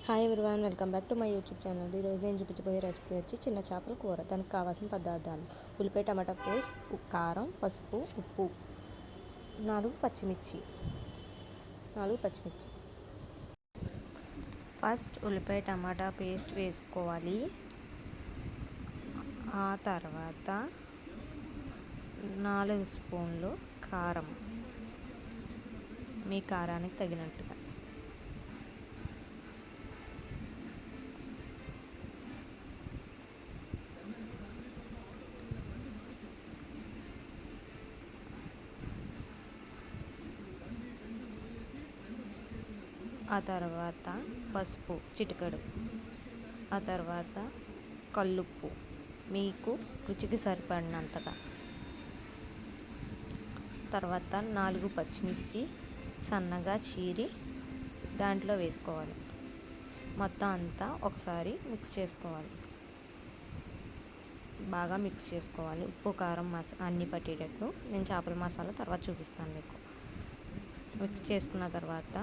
Hi everyone, welcome back to my YouTube channel. ఈరోజు నేను చూపించబోయే రెసిపీ వచ్చి చిన్న చేపల కూర. దానికి కావాల్సిన పదార్థాలు: ఉల్లిపాయ టమాటా పేస్ట్, కారం, పసుపు, ఉప్పు, 4 పచ్చిమిర్చి. ఫస్ట్ ఉల్లిపాయ టమాటా పేస్ట్ వేసుకోవాలి. ఆ తర్వాత 4 స్పూన్లు కారం, మీ కారానికి తగినట్టుగా. ఆ తర్వాత పసుపు చిటికెడు, ఆ తర్వాత కల్లుప్పు మీకు రుచికి సరిపడినంతగా, తర్వాత 4 పచ్చిమిర్చి సన్నగా చీరి దాంట్లో వేసుకోవాలి. మొత్తం అంతా ఒకసారి మిక్స్ చేసుకోవాలి, బాగా మిక్స్ చేసుకోవాలి. ఉప్పు కారం అన్నీ పట్టేటట్టు. నేను చేపల మసాలా తర్వాత చూపిస్తాను మీకు. మిక్స్ చేసుకున్న తర్వాత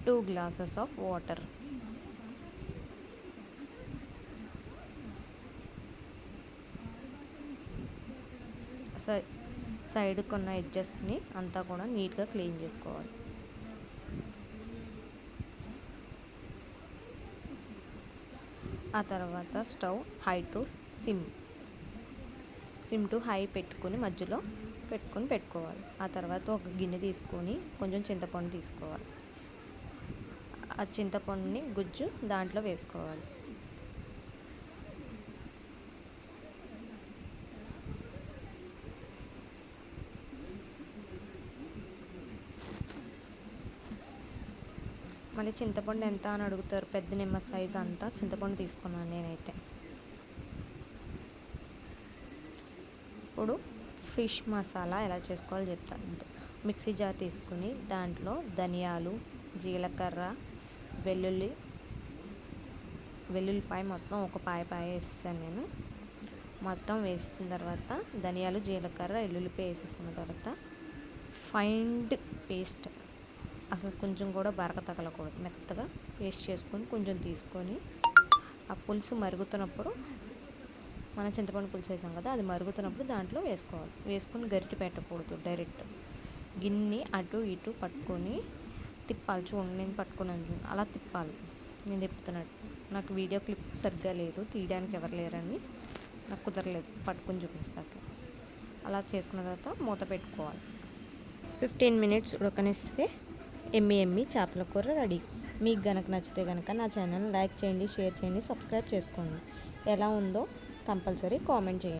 టూ గ్లాసెస్ ఆఫ్ వాటర్, సైడ్కి ఉన్న ఎడ్జెస్ని అంతా కూడా నీట్గా క్లీన్ చేసుకోవాలి. ఆ తర్వాత stove high to SIM to high పెట్టుకొని మధ్యలో పెట్టుకోవాలి. ఆ తర్వాత ఒక గిన్నె తీసుకొని కొంచెం చింతపండు తీసుకోవాలి. ఆ చింతపండుని గుజ్జు దాంట్లో వేసుకోవాలి. మళ్ళీ చింతపండు ఎంత అని అడుగుతారు. పెద్ద నిమ్మ సైజ్ అంతా చింతపండు తీసుకున్నాను నేనైతే. ఇప్పుడు ఫిష్ మసాలా ఎలా చేసుకోవాలో చెప్తాను. మిక్సీ జార్ తీసుకుని దాంట్లో ధనియాలు, జీలకర్ర, వెల్లుల్లిపాయ మొత్తం ఒక పాయ వేసేసాను నేను. మొత్తం వేసిన తర్వాత ధనియాలు, జీలకర్ర, వెల్లుల్లిపాయ వేసేసుకున్న తర్వాత ఫైండ్ పేస్ట్, అసలు కొంచెం కూడా బరక తగలకూడదు, మెత్తగా పేస్ట్ చేసుకొని కొంచెం తీసుకొని ఆ పులుసు మరుగుతున్నప్పుడు, మనం చింతపండు పులుసు వేసాం కదా, అది మరుగుతున్నప్పుడు దాంట్లో వేసుకోవాలి. వేసుకొని గరిటె పెట్టకూడదు, డైరెక్ట్ గిన్నె అటు ఇటు పట్టుకొని తిప్పాలి. చూడండి, నేను పట్టుకున్నాను, అలా తిప్పాలి. నేను తిప్పుతున్నట్టు. నాకు వీడియో క్లిప్ సరిగ్గా లేదు, తీయడానికి ఎవరు లేరని నాకు కుదరలేదు, పట్టుకొని చూపిస్తాను. అలా చేసుకున్న తర్వాత మూత పెట్టుకోవాలి. 15 మినిట్స్ ఉడకనిస్తే ఎమ్మి చేపల కూర రెడీ. మీకు గనక నచ్చితే కనుక నా ఛానల్ లైక్ చేయండి, షేర్ చేయండి, సబ్స్క్రైబ్ చేసుకోండి. ఎలా ఉందో కంపల్సరీ కామెంట్ చేయండి.